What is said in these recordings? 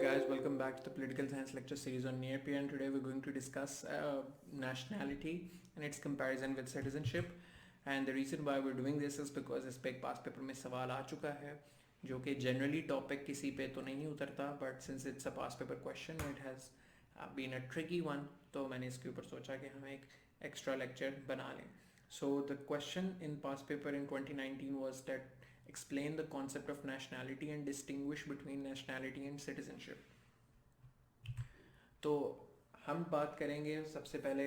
guys, welcome back to the political science lecture series on near-peer, and today we're going to discuss nationality and its comparison with citizenship. And the reason why we're doing this is because इस पे एक पास paper में सवाल आ चुका है जो कि generally topic किसी पे तो नहीं उतरता, but since it's a past paper question it has been a tricky one, तो मैंने इसके ऊपर सोचा कि हम एक extra lecture बना लें. So the question in past paper in 2019 was that explain the concept of nationality and distinguish between nationality and citizenship. तो हम बात करेंगे सबसे पहले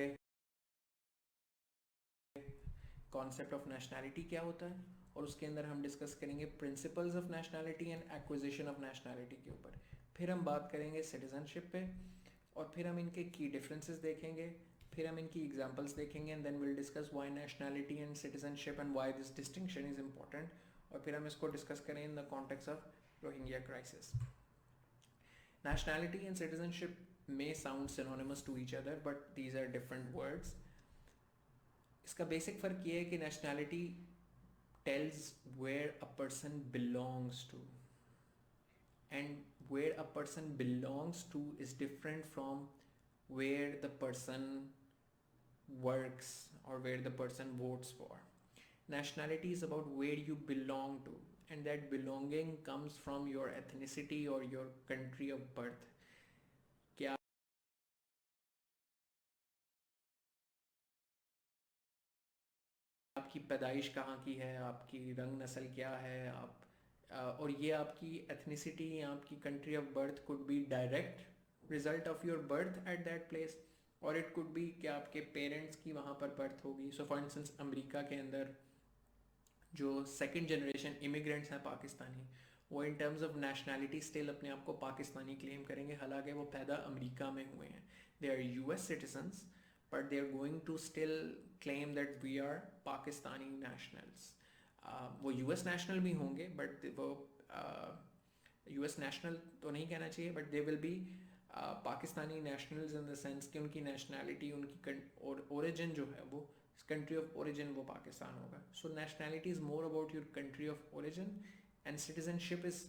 कॉन्सेप्ट ऑफ नेशनैलिटी क्या होता है, और उसके अंदर हम डिस्कस करेंगे principles of nationality and acquisition of nationality के ऊपर. फिर हम बात करेंगे सिटीजनशिप पे, और फिर हम इनके की डिफरेंसेस देखेंगे, फिर हम इनकी एग्जांपल्स देखेंगे, and then will discuss why nationality and citizenship and why this distinction is important. और फिर हम इसको डिस्कस करें in the context of Rohingya crisis. Nationality and citizenship may sound synonymous to each other, but these are different words. इसका basic फ़र्क ये है कि nationality tells where a person belongs to, and where a person belongs to is different from where the person works or where the person votes for. Nationality is about where you belong to, and that belonging comes from your ethnicity or your country of birth. क्या आपकी पैदाइश कहाँ की है, आपकी रंग नस्ल क्या है, और ये आपकी एथनिसिटी, आपकी country of birth could be direct result of your birth at that place, और इट कुड बी कि आपके पेरेंट्स की वहाँ पर बर्थ होगी. सो फॉर इंस्टेंस अमेरिका के अंदर जो सेकंड जनरेशन इमिग्रेंट्स हैं पाकिस्तानी, वो in terms of nationality still अपने आप को पाकिस्तानी क्लेम करेंगे, हालांकि वो पैदा अमेरिका में हुए हैं. They are US citizens, but they are going to still claim that we are Pakistani nationals. वो यूएस नेशनल भी होंगे, बट वो यूएस नेशनल तो नहीं कहना चाहिए, but they will be Pakistani nationals in the sense कि उनकी नेशनैलिटी, उनकी ओरिजिन जो है वो country of origin वो पाकिस्तान होगा. So nationality is more about your country of origin, and citizenship is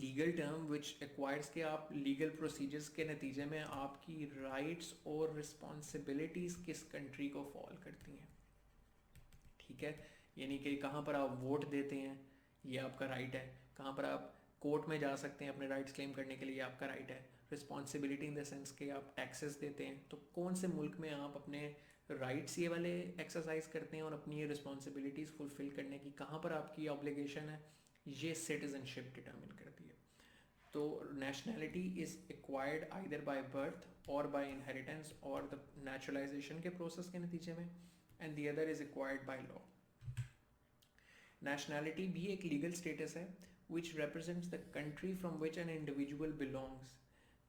legal term which acquires कि आप legal procedures के नतीजे में आपकी rights और responsibilities किस country को fall करती हैं. ठीक है, यानी कि कहाँ पर आप वोट देते हैं ये आपका राइट है, कहाँ पर आप कोर्ट में जा सकते हैं अपने राइट्स क्लेम करने के लिए आपका राइट है. रिस्पॉन्सिबिलिटी इन द सेंस कि आप टैक्सेस देते हैं, तो कौन से मुल्क में आप अपने राइट्स ये वाले एक्सरसाइज करते हैं और अपनी ये रिस्पॉन्सिबिलिटीज़ फुलफिल करने की कहाँ पर आपकी ऑब्लिगेशन है, ये सिटीजनशिप डिटर्मिन करती है. तो nationality is acquired either by birth और बाय इनहेरिटेंस और द नेचुरलाइजेशन के प्रोसेस के नतीजे में, and the other is acquired by law. Nationality भी एक लीगल स्टेटस है which represents the country from which an individual belongs.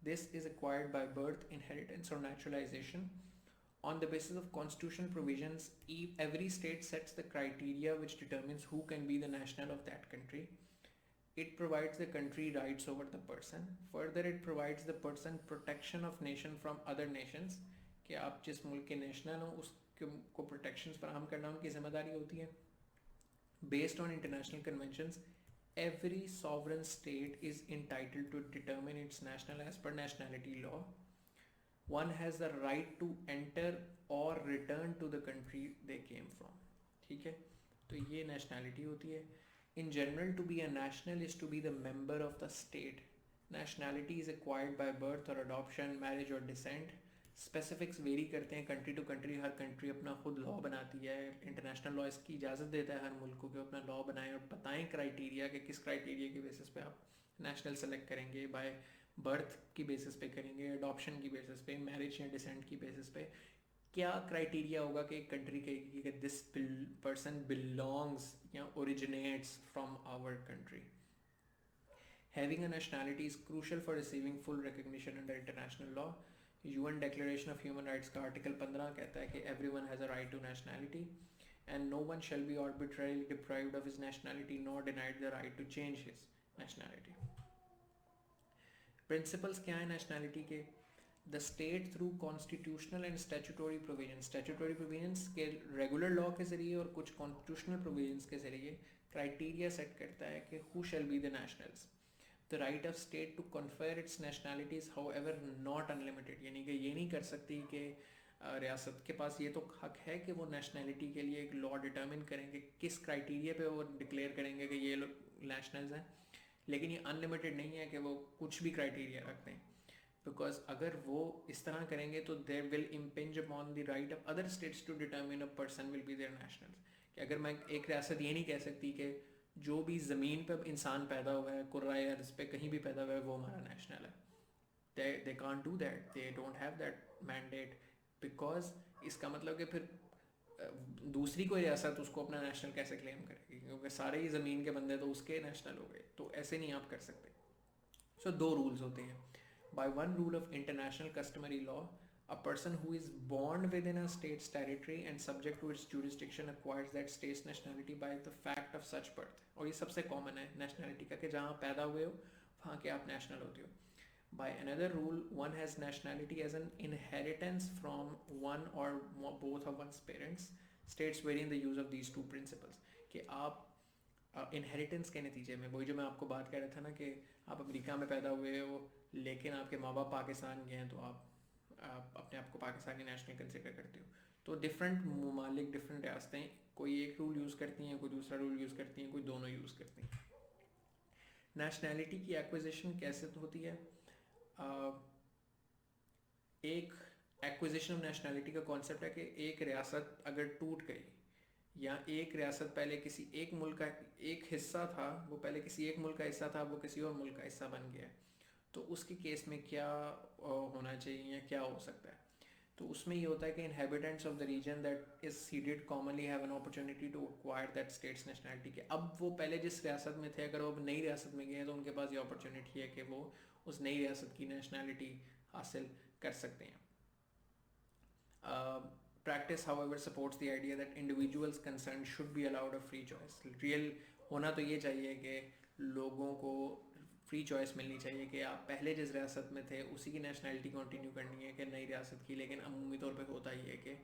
This is acquired by birth, inheritance or naturalization. On the basis of constitutional provisions, every state sets the criteria which determines who can be the national of that country. It provides the country rights over the person. Further, it provides the person protection of nation from other nations. कि आप जिस मुल्क के national हो उसको protections फराहम करना उनकी जिम्मेदारी होती है. Based on international conventions, every sovereign state is entitled to determine its national as per nationality law. One has the right to enter or return to the country they came from. ठीक है, तो ये nationality होती है. In general, to be a national is to be the member of the state. Nationality is acquired by birth or adoption, marriage or descent. Specifics vary करते हैं country to country, हर country अपना खुद law बनाती है. International law इसकी इजाज़त देता है हर मुल्क को कि अपना लॉ बनाएं और बताएं क्राइटेरिया कि किस क्राइटेरिया के बेसिस पे आप नेशनल सेलेक्ट करेंगे. बाय बर्थ की बेसिस पे करेंगे, अडॉप्शन की बेसिस पे, मैरिज या डिसेंट की बेसिस पे. क्या क्राइटेरिया होगा कि एक कंट्री कहेगी कि दिस पर्सन बिलोंग्स या originates from our country. Having a nationality is crucial for receiving full recognition under international law. UN Declaration of Human Rights का आर्टिकल 15 कहता है कि everyone has a right to nationality and no one shall be arbitrarily deprived of his nationality nor denied the right to change his nationality. Principles क्या है nationality के? The state through constitutional and statutory provisions के regular law के ज़रिए और कुछ constitutional provisions के ज़रिए criteria set करता है कि who shall be the nationals. The right of state to confer its nationality is however not unlimited, यानी कि ये नहीं कर सकती कि रियासत के पास ये तो हक है कि वो नेशनैलिटी के लिए एक लॉ डिटर्मिन करेंगे, किस क्राइटेरिया पे वो डिक्लेयर करेंगे कि ये लोग नेशनल्स हैं, लेकिन ये अनलिमिटेड नहीं है कि वो कुछ भी क्राइटेरिया रखते हैं, बिकॉज अगर वो इस तरह करेंगे तो there will impinge upon the right of other states to determine a person will be their nationals. कि अगर मैं एक रियासत ये नहीं कह सकती कि जो भी ज़मीन पे इंसान पैदा हुआ है, कुर्रा या इस पे कहीं भी पैदा हुआ है, वो हमारा नेशनल है। they can't do that, they don't have that mandate, because इसका मतलब कि फिर दूसरी कोई रियासत उसको अपना नेशनल कैसे क्लेम करेगी, क्योंकि सारे ही ज़मीन के बंदे तो उसके नेशनल हो गए, तो ऐसे नहीं आप कर सकते। सो दो रूल्स होते हैं। By one rule of international customary law, a person who is born within a state's territory and subject to its jurisdiction acquires that state's nationality by the fact of such birth। और ये सबसे common है nationality का, कि जहाँ पैदा हुए हो वहाँ के आप नेशनल होते हो। By another rule, one has nationality as an inheritance from one or both of one's parents. States vary in the use of these two principles। कि आप इनहेरिटेंस के नतीजे में, वही जो मैं आपको बात कह रहा था ना कि आप अमेरिका में पैदा हुए हो लेकिन आपके माँ बाप पाकिस्तान के हैं, तो आप अपने आप को पाकिस्तानी नेशनल कंसिडर करते हो। तो डिफरेंट ममालिक, डिफरेंट रियासतें कोई एक रूल यूज़ करती हैं, कोई दूसरा रूल यूज़ करती हैं, कोई दोनों यूज़ करती हैं। नेशनैलिटी की एक्विजिशन कैसे होती है? एक एक्विजिशन ऑफ नेशनैलिटी का कॉन्सेप्ट है कि एक रियासत अगर टूट गई, या एक रियासत पहले किसी एक मुल्क का एक हिस्सा था, वो पहले किसी एक मुल्क का हिस्सा था, वो किसी और मुल्क का हिस्सा बन गया, तो उसके केस में क्या होना चाहिए या क्या हो सकता है? तो उसमें ये होता है कि inhabitants of the region that is ceded commonly have an opportunity to acquire that state's nationality. के अब वो पहले जिस रियासत में थे, अगर वो अब नई रियासत में गए हैं, तो उनके पास ये अपॉर्चुनिटी है कि वो उस नई रियासत की नेशनैलिटी हासिल कर सकते हैं। Practice, however, supports the idea that individuals concerned should be allowed a free choice। Real होना तो ये चाहिए कि लोगों को फ्री चॉइस मिलनी चाहिए कि आप पहले जिस रियासत में थे उसी की नेशनैलिटी कंटिन्यू करनी है कि नई रियासत की, लेकिन अमूमी तौर पे होता ही है कि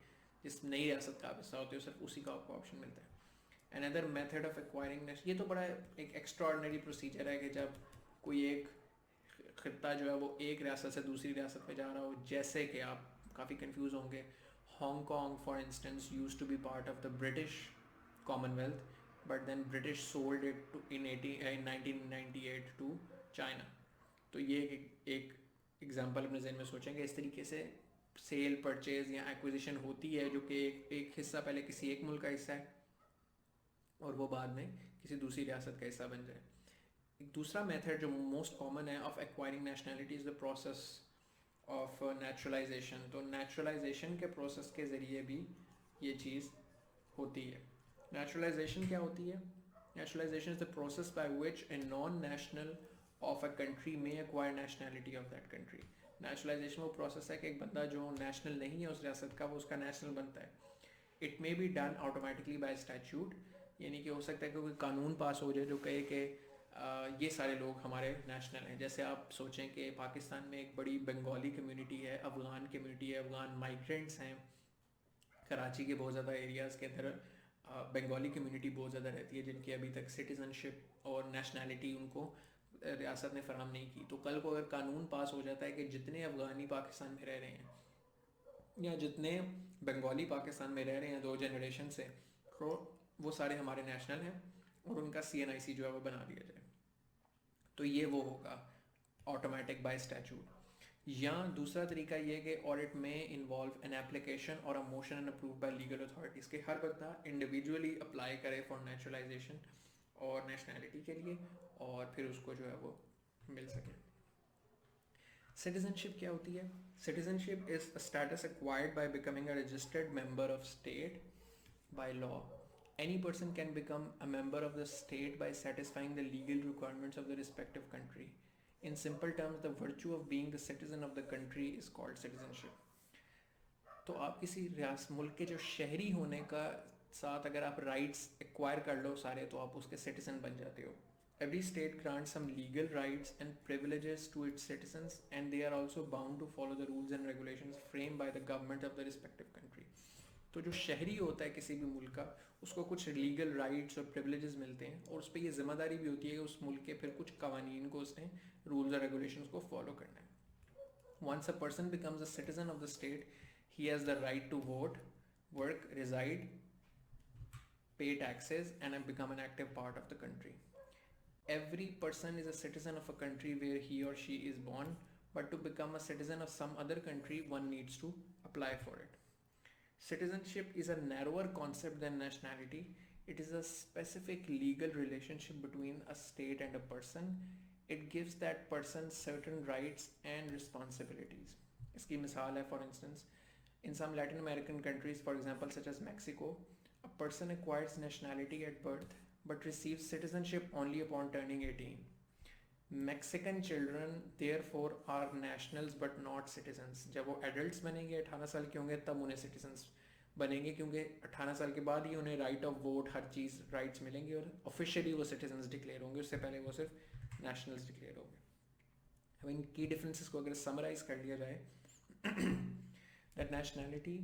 जिस नई रियासत का आप हिस्सा होते हो सिर्फ उसी का आपको ऑप्शन मिलता है। अनदर मेथड ऑफ एक्वायरिंग, ये तो बड़ा एक एक्स्ट्राऑर्डिनरी प्रोसीजर है कि जब कोई एक खिता जो है वो एक रियासत से दूसरी रियासत में जा रहा हो, जैसे कि आप काफ़ी कंफ्यूज होंगे, Hong Kong for instance used to be part of the British Commonwealth, but then British sold it to in 1998 to China. तो ये एक एग्जांपल अपने जहन में सोचेंगे, इस तरीके से सेल, परचेज या एक्विजिशन होती है, जो कि एक हिस्सा पहले किसी एक मुल्क का हिस्सा है और वो बाद में किसी दूसरी रियासत का हिस्सा बन जाए। एक दूसरा मेथड जो मोस्ट कॉमन है of acquiring nationality is the process of naturalisation. तो नेचुरलाइजेशन के प्रोसेस के ज़रिए भी ये चीज़ होती है। नेचुरलाइजेशन क्या होती है? Naturalization is the process by which a non-national of a country may acquire nationality of that country। Naturalization वो प्रोसेस है कि एक बंदा जो नेशनल नहीं है उस रियासत का, वो उसका नेशनल बनता है। It may be done automatically bye statute, यानी कि हो सकता है कि कोई कानून पास हो जाए जो कहे कि ये सारे लोग हमारे नेशनल हैं। जैसे आप सोचें कि पाकिस्तान में एक बड़ी बंगाली कम्युनिटी है, अफ़गान कम्युनिटी है, अफ़गान माइग्रेंट्स हैं, कराची के बहुत ज़्यादा एरियाज़ के अंदर बंगाली कम्युनिटी बहुत ज़्यादा रहती है, जिनकी अभी तक सिटीज़नशिप और नेशनैलिटी उनको रियासत ने फराम नहीं की। तो कल को अगर कानून पास हो जाता है कि जितने अफ़गानी पाकिस्तान में रह रहे हैं या जितने बंगाली पाकिस्तान में रह रहे हैं 2 जनरेशन से, तो वो सारे हमारे नेशनल हैं और उनका CNIC जो है वो बना दिया जाए, तो ये वो होगा ऑटोमेटिक बाय स्टैच्यूट। या दूसरा तरीका ये कि और इट में इन्वॉल्व एन एप्लीकेशन और a motion and approve by legal authorities के हर बंदा इंडिविजुअली अप्लाई करे फॉर नेचुरलाइजेशन और नेशनैलिटी के लिए, और फिर उसको जो है वो मिल सके। सिटीजनशिप क्या होती है? Citizenship is a status acquired by becoming a registered member of state by law. Any person can become a member of the state by satisfying the legal requirements of the respective country। In simple terms, the virtue of being the citizen of the country is called citizenship। तो आप किसी मुल्क के जो शहरी होने का साथ अगर आप राइट्स एक्वायर कर लो सारे, तो आप उसके सिटीजन बन जाते हो। Every state grants some legal rights and privileges to its citizens, and they are also bound to follow the rules and regulations framed by the government of the respective country। तो जो शहरी होता है किसी भी मुल्क का, उसको कुछ लीगल राइट्स और प्रिविलेजेस मिलते हैं, और उस पर ये जिम्मेदारी भी होती है कि उस मुल्क के फिर कुछ कवानीन को उसने, रूल्स और रेगुलेशंस को फॉलो करना है. Once a person becomes a citizen of the state, he has the right to vote, work, reside, pay taxes, and become an active part of the country. Every person is a citizen of a country where he or she is born, but to become a citizen of some other country, one needs to apply for it. Citizenship is a narrower concept than nationality. It is a specific legal relationship between a state and a person. It gives that person certain rights and responsibilities. इसकी मिसाल है, for instance, in some Latin American countries, for example, such as Mexico, a person acquires nationality at birth but receives citizenship only upon turning 18. Mexican children therefore are nationals but not citizens. जब वो adults बनेंगे, 18 साल के होंगे, तब उन्हें citizens बनेंगे, क्योंकि 18 साल के बाद ही उन्हें right of vote, her cheese rights मिलेंगी, और officially वो citizens declare होंगे. उससे पहले वो सिर्फ nationals declare होंगे. अब इन key differences को अगर summarize कर लिया जाए, that nationality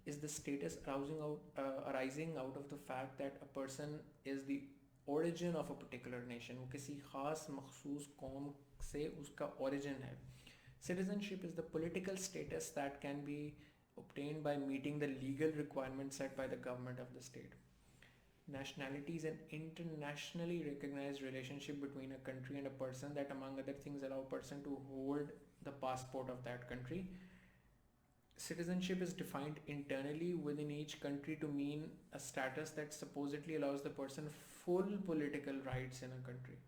is the status arising out of the fact that a person is the origin of a particular nation. वो किसी ख़ास मखसूस कौम से उसका origin है. Citizenship is the political status that can be obtained by meeting the legal requirements set by the government of the state. Nationality is an internationally recognized relationship between a country and a person that, among other things, allow a person to hold the passport of that country. Citizenship is defined internally within each country to mean a status that supposedly allows the person full political rights in a country.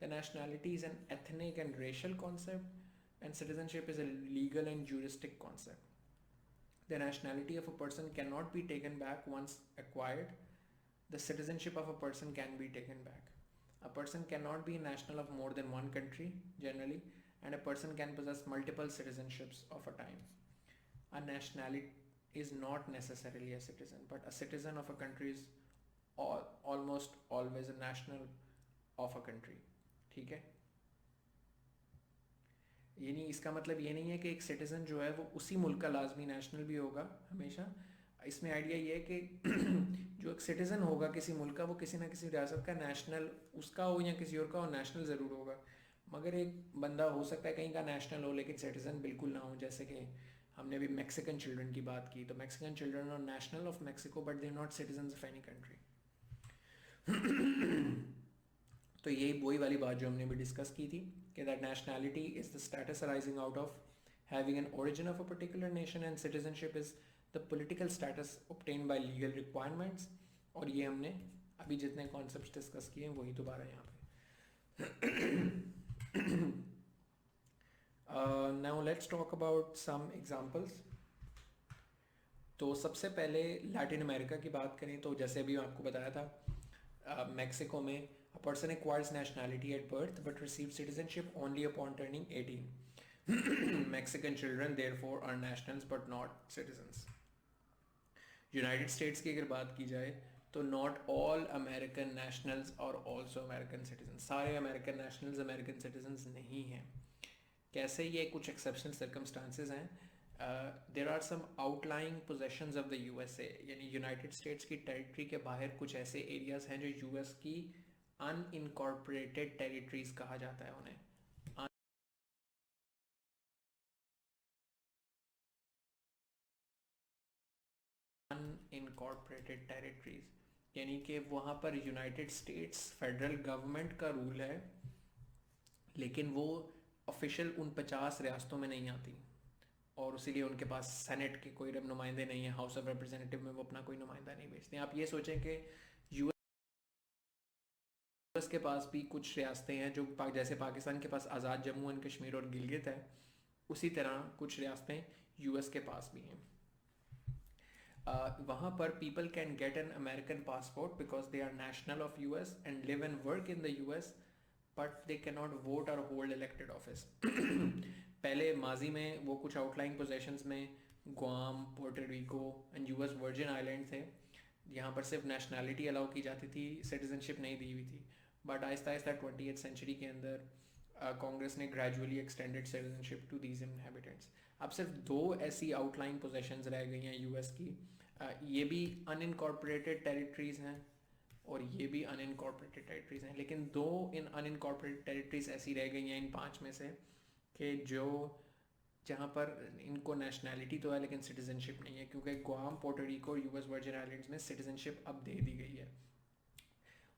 The nationality is an ethnic and racial concept, and citizenship is a legal and juristic concept. The nationality of a person cannot be taken back once acquired. The citizenship of a person can be taken back. A person cannot be a national of more than one country generally, and a person can possess multiple citizenships of a time. A nationality is not necessarily a citizen, but a citizen of a country is almost always a national of a country. ठीक है, ये नहीं, इसका मतलब ये नहीं है कि एक सिटीज़न जो है वो उसी मुल्क का लाजमी नेशनल भी होगा हमेशा. इसमें आइडिया ये है कि जो एक सिटीज़न होगा किसी मुल्क का, वो किसी ना किसी रियासत का नेशनल उसका हो या किसी और का हो, नेशनल ज़रूर होगा. मगर एक बंदा हो सकता है कहीं का नेशनल हो लेकिन सिटीज़न बिल्कुल ना हो. जैसे कि हमने अभी मैक्सिकन चिल्ड्रन की बात की, तो Mexican children are national of Mexico but they are not citizens of any country. तो यही वही वाली बात जो हमने भी डिस्कस की थी कि that nationality is the status arising out of having an origin of a particular nation, and citizenship is the political status obtain bye legal requirements. और ये हमने अभी जितने कॉन्सेप्ट्स डिस्कस किए हैं वही दोबारा यहाँ पे. Now let's talk about some examples. तो सबसे पहले लैटिन अमेरिका की बात करें तो जैसे अभी आपको बताया था, मेक्सिको में a person acquires nationality at birth but receives citizenship only upon turning 18. Mexican children therefore are nationals but not citizens. United States की अगर बात की जाए तो नॉट ऑल अमेरिकन नेशनल्स और ऑल्सो अमेरिकन सिटीजन. सारे अमेरिकन नेशनल्स अमेरिकन सिटीजन्स नहीं हैं. कैसे? ये कुछ एक्सेप्शनल सर्कमस्टांसेस हैं. There are some outlying possessions of the USA, यानी यूनाइटेड स्टेट्स की टेरिटरी के बाहर कुछ ऐसे एरियाज हैं जो यूएस की अनइनकॉर्पोरेटेड टेरिटरीज कहा जाता है उन्हें. अनइनकॉर्पोरेटेड टेरिटरीज यानी कि वहाँ पर यूनाइटेड स्टेट्स फेडरल गवर्नमेंट का रूल है, लेकिन वो ऑफिशियल उन 50 रियासतों में नहीं आती, और इसीलिए उनके पास सेनेट के कोई नुमाइंदे नहीं है. हाउस ऑफ रिप्रेजेंटेटिव में वो अपना कोई नुमाइंदा नहीं भेजते. आप ये सोचें कि यूएस के पास भी कुछ रियासतें हैं जो जैसे पाकिस्तान के पास आज़ाद जम्मू एंड कश्मीर और गिलगित है, उसी तरह कुछ रियासतें यूएस के पास भी हैं. वहाँ पर people can get an American passport because they are national of US and live and work in the US, but they can not vote or hold elected office. पहले माजी में वो कुछ आउटलाइन पोजेशंस में Guam, Puerto Rico and US Virgin island थे, यहाँ पर सिर्फ नेशनैलिटी अलाउ की जाती थी, सिटीजनशिप नहीं दी हुई थी. But Aahista Aahista 20th century के अंदर कांग्रेस ने gradually extended citizenship to these inhabitants. अब सिर्फ 2 ऐसी आउटलाइन पोजेशंस रह गई हैं यूएस की, ये भी अनइनकॉर्पोरेटेड टेरिटरीज़ हैं और ये भी अनइनकॉर्पोरेटेड टेरिटरीज़ हैं, लेकिन दो इन अनइनकॉर्पोरेटेड टेरिटरीज़ ऐसी रह गई हैं इन पांच में से कि जो जहाँ पर इनको नेशनैलिटी तो है लेकिन सिटीज़नशिप नहीं है, क्योंकि गुआम, पोर्टोरिको और यूएस वर्जिन आइलैंड्स में सिटीज़नशिप अब दे दी गई है।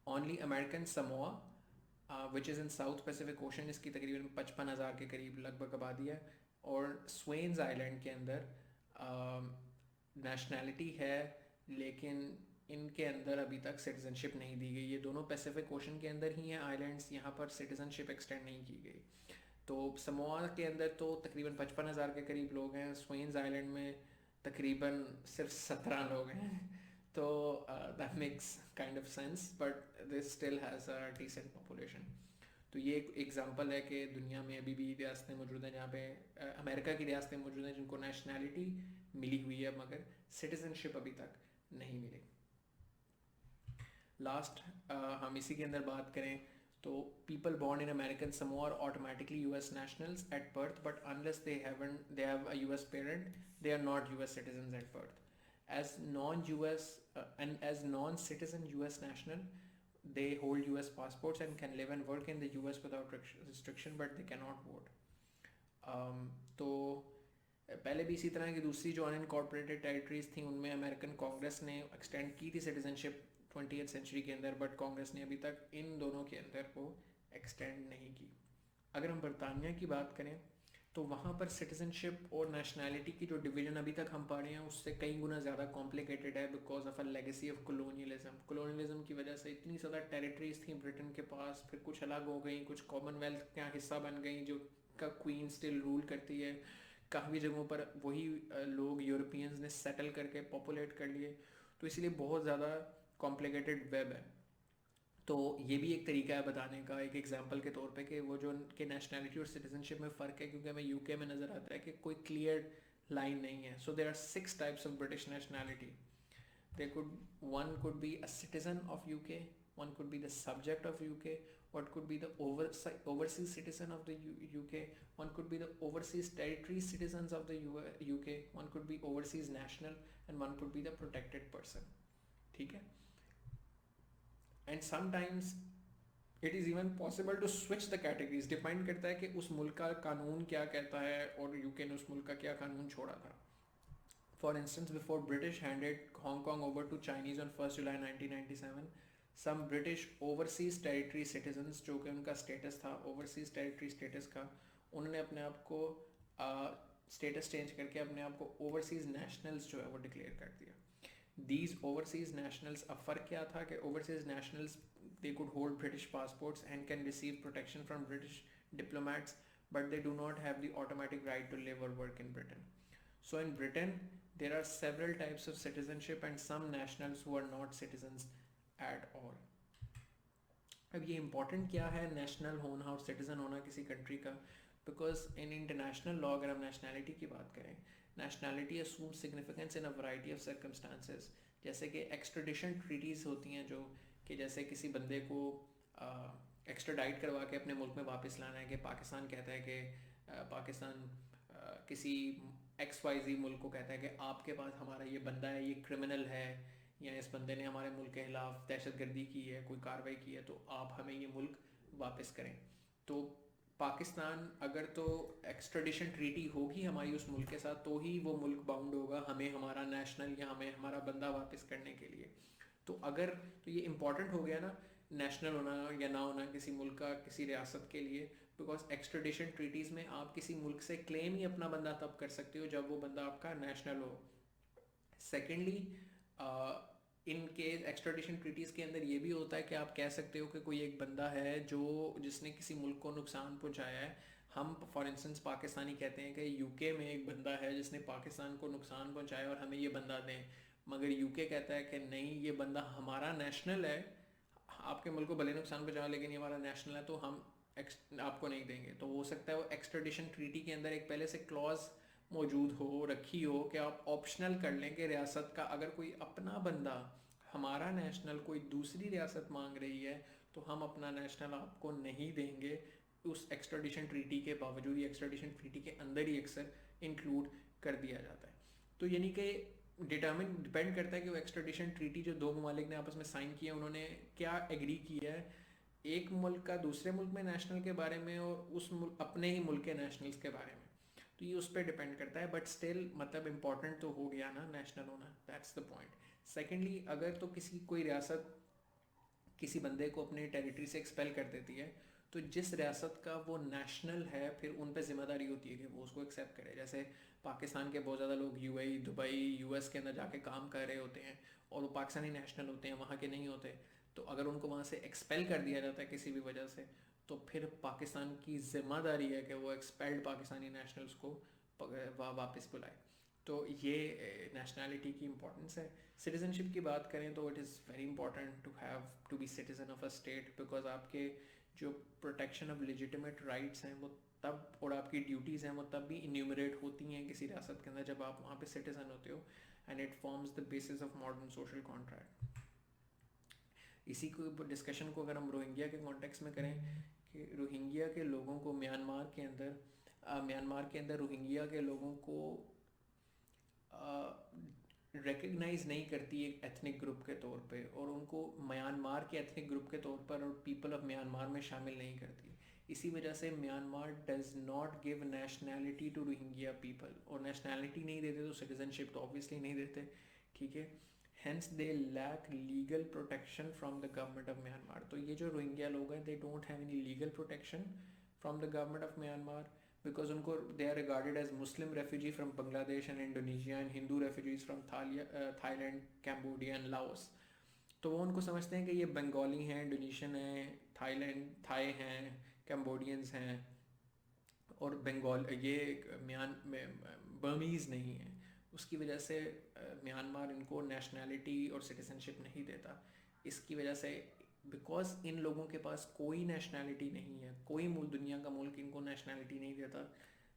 Only American Samoa which is in south Pacific ocean, इसकी तकरीबन 55,000 के करीब लगभग आबादी है, और स्वेन्स आइलैंड के अंदर नेशनैलिटी है लेकिन इनके अंदर अभी तक सिटीज़नशिप नहीं दी गई। ये दोनों पैसिफिक ओशन के अंदर ही हैं आइलैंड्स, यहाँ पर सिटीज़नशिप एक्सटेंड नहीं की गई। तो समोआ के अंदर तो तकरीबन 55,000 के करीब लोग हैं, स्वेन्स आइलैंड में तकरीबन सिर्फ 17 लोग हैं। तो that makes kind of sense, but this still has a decent population. तो ये एक एग्जांपल है कि दुनिया में अभी भी रियासतें मौजूद हैं जहाँ पे अमेरिका की रियासतें मौजूद हैं जिनको नेशनैलिटी मिली हुई है मगर सिटीज़नशिप अभी तक नहीं मिली। लास्ट हम इसी के अंदर बात करें तो people born in American Samoa are automatically US nationals at birth, but unless they have a US parent they are not US citizens at birth. As non-US and as non-citizen US national, they hold US passports and can live and work in the US without restriction, but they cannot vote. तो पहले भी इसी तरह की दूसरी जो unincorporated territories थी उनमें अमेरिकन कांग्रेस ने एक्सटेंड की थी सिटीजनशिप 20th सेंचुरी के अंदर, बट कांग्रेस ने अभी तक इन दोनों के अंदर वो एक्सटेंड नहीं की। अगर हम बरतानिया की बात करें तो वहाँ पर सिटीजनशिप और नेशनैलिटी की जो डिवीज़न अभी तक हम पढ़ रहे हैं उससे कई गुना ज़्यादा कॉम्प्लिकेटेड है, because of a legacy of colonialism की वजह से इतनी ज़्यादा टेरिटरीज थी ब्रिटेन के पास, फिर कुछ अलग हो गई, कुछ कॉमनवेल्थ का हिस्सा बन गई जो का क्वीन स्टिल रूल करती है, काफ़ी जगहों पर वही लोग यूरोपियंस ने सेटल करके पॉपुलेट कर लिए, तो इसलिए बहुत ज़्यादा कॉम्प्लिकेटेड वेब है। तो ये भी एक तरीका है बताने का, एक एग्जांपल के तौर पे कि वो जो उनके नेशनैलिटी और सिटीजनशिप में फ़र्क है, क्योंकि हमें यूके में नज़र आता है कि कोई क्लियर लाइन नहीं है। So there are 6 types of British nationality. They could one could be a citizen of UK, one could be the subject of UK, one could be the overseas citizen of the UK, one could be the overseas territory citizens of the UK, one could be overseas national, and one could be the protected person. ठीक है? And sometimes it is even possible to switch the categories, depend करता है कि उस मुल्क का कानून क्या कहता है और यूके ने उस मुल्क का क्या कानून छोड़ा था। For instance, before British handed Hong Kong over to Chinese on 1st July 1997, some British overseas territory citizens, जो कि उनका स्टेटस था overseas territory status का, उन्होंने अपने आप को स्टेटस चेंज करके अपने आप को overseas nationals जो है वो डिक्लेयर कर दिया। These overseas nationals, अब फ़र्क क्या था कि overseas nationals they could hold British passports and can receive protection from British diplomats, but they do not have the automatic right to live or work in Britain. So in Britain there are several types of citizenship and some nationals who are not citizens at all. अब ये important क्या है national होना और citizen होना किसी country का, because in international law अगर हम nationality की बात करें, nationality assumes significance in a variety of circumstances, जैसे कि extradition treaties होती हैं जो कि जैसे किसी बंदे को एक्स्ट्राडाइट करवा के अपने मुल्क में वापस लाना है, कि पाकिस्तान कहता है कि पाकिस्तान किसी XYZ मुल्क को कहता है कि आपके पास हमारा ये बंदा है, ये क्रिमिनल है, या इस बंदे ने हमारे मुल्क के खिलाफ दहशतगर्दी की है, कोई कार्रवाई की है, तो आप हमें ये मुल्क वापस करें। तो पाकिस्तान अगर तो एक्स्ट्राडिशन ट्रीटी होगी हमारी उस मुल्क के साथ तो ही वो मुल्क बाउंड होगा हमें हमारा नेशनल या हमें हमारा बंदा वापस करने के लिए। तो अगर तो ये इम्पॉर्टेंट हो गया ना नेशनल होना या ना होना किसी मुल्क का किसी रियासत के लिए, बिकॉज एक्स्ट्राडिशन ट्रीटीज़ में आप किसी मुल्क से क्लेम ही अपना बंदा तब कर सकते हो जब वो बंदा आपका नेशनल हो। Secondly in case extradition treaties के अंदर ये भी होता है कि आप कह सकते हो कि कोई एक बंदा है जो जिसने किसी मुल्क को नुकसान पहुंचाया है। हम फॉर इंस्टेंस पाकिस्तानी कहते हैं कि यूके में एक बंदा है जिसने पाकिस्तान को नुकसान पहुंचाया और हमें ये बंदा दें, मगर यूके कहता है कि नहीं ये बंदा हमारा नेशनल है, आपके मुल्क को भले नुकसान पहुंचाओ लेकिन ये हमारा नेशनल है तो हम आपको नहीं देंगे। तो हो सकता है वो एक्स्ट्राडिशन ट्रीटी के अंदर एक पहले से क्लॉज मौजूद हो रखी हो कि आप ऑप्शनल कर लें कि रियासत का अगर कोई अपना बंदा हमारा नेशनल कोई दूसरी रियासत मांग रही है तो हम अपना नेशनल आपको नहीं देंगे, उस एक्स्ट्राडिशन ट्रीटी के बावजूद। एक्स्ट्राडिशन ट्रीटी के अंदर ही अक्सर इंक्लूड कर दिया जाता है। तो यानी कि डिपेंड करता है कि वो एक्स्ट्राडिशन ट्रीटी जो दो ममालिक ने आपस में साइन किया उन्होंने क्या एग्री किया है एक मुल्क का दूसरे मुल्क में नेशनल के बारे में और उस मुल्क अपने ही मुल्क के नेशनल्स के बारे में। तो ये उस पर डिपेंड करता है, बट स्टिल मतलब इम्पॉर्टेंट तो हो गया ना नेशनल होना, दैट्स द पॉइंट। सेकेंडली, अगर तो किसी कोई रियासत किसी बंदे को अपने टेरिटरी से एक्सपेल कर देती है तो जिस रियासत का वो नेशनल है फिर उन पर जिम्मेदारी होती है कि वो उसको एक्सेप्ट करे। जैसे पाकिस्तान के बहुत ज़्यादा लोग यूएई, दुबई, यूएस के अंदर जाके काम कर रहे होते हैं और वो पाकिस्तानी नेशनल होते हैं, वहाँ के नहीं होते। तो अगर उनको वहाँ से एक्सपेल कर दिया जाता है किसी भी वजह से, तो फिर पाकिस्तान की जिम्मेदारी है कि वो एक्सपेल्ड पाकिस्तानी नेशनल्स को वापस बुलाए। तो ये नेशनैलिटी की इंपॉर्टेंस है। सिटीज़नशिप की बात करें तो it is very important to have to be citizen of a state, because आपके जो प्रोटेक्शन ऑफ लेजिटिमेट राइट्स हैं वो तब, और आपकी ड्यूटीज़ हैं वो तब भी इन्यूमरेट होती हैं किसी रियासत के अंदर जब आप वहाँ पे सिटीज़न होते हो, and it forms the basis of modern social contract. इसी को डिस्कशन को अगर हम रोहिंग्या के कॉन्टेक्स्ट में करें कि रोहिंग्या के लोगों को म्यांमार के अंदर रोहिंग्या के लोगों को रिकग्नाइज नहीं करती एक एथनिक ग्रुप के तौर पे, और उनको म्यांमार के एथनिक ग्रुप के तौर पर और पीपल ऑफ म्यांमार में शामिल नहीं करती। इसी वजह से Myanmar does not give nationality to Rohingya people, और नेशनैलिटी नहीं देते तो सिटीजनशिप तो ऑब्वियसली नहीं देते, ठीक है। Hence they lack legal protection from the government of Myanmar. तो ये जो रोहिंग्या लोग हैं they don't have any legal protection from the government of Myanmar, because उनको they are regarded as Muslim refugee from Bangladesh and Indonesia and Hindu refugees from Thailand, Cambodia and Laos. तो वो उनको समझते हैं कि ये बंगाली हैं, इंडोनेशियन हैं, थाई हैं, कैम्बोडियंस हैं, और बंगाल ये बर्मीज़ नहीं है। उसकी वजह से म्यांमार इनको नेशनैलिटी और सिटीजनशिप नहीं देता। इसकी वजह से बिकॉज इन लोगों के पास कोई नेशनैलिटी नहीं है, कोई मुल्क, दुनिया का मुल्क इनको नेशनैलिटी नहीं देता,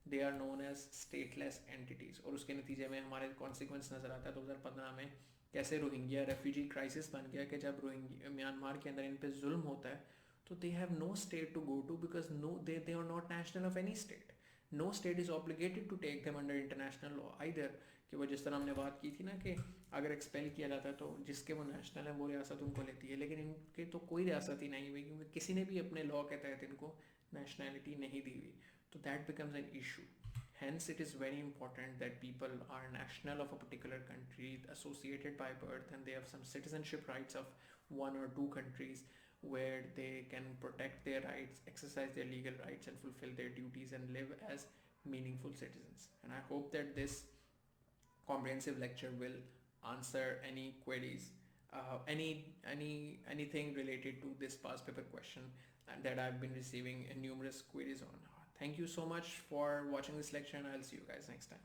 they are known as stateless entities. और उसके नतीजे में हमारे कॉन्सिक्वेंस नज़र आता है 2015 में कैसे रोहिंग्या रेफ्यूजी क्राइसिस बन गया कि जब रोहिंग्या म्यांमार के अंदर इन पर जुल्म होता है तो they have no state to go to, because they are not national of any state. No state is obligated to take them under international law either। कि वो जिस तरह हमने बात की थी ना कि अगर एक्सपेल किया जाता है तो जिसके वो नेशनल है वो रियासत उनको लेती है, लेकिन इनके तो कोई रियासत ही नहीं हुई क्योंकि किसी ने भी अपने लॉ के तहत इनको नेशनैलिटी नहीं दी हुई। तो that becomes an issue. Hence, it is very important that people are national of a particular country, associated by birth, and they have some citizenship rights of one or two countries where they can protect their rights, exercise their legal rights, and fulfill their duties and live as meaningful citizens. And I hope that this comprehensive lecture will answer any queries, anything related to this past paper question that I've been receiving numerous queries on. Thank you so much for watching this lecture, and I'll see you guys next time.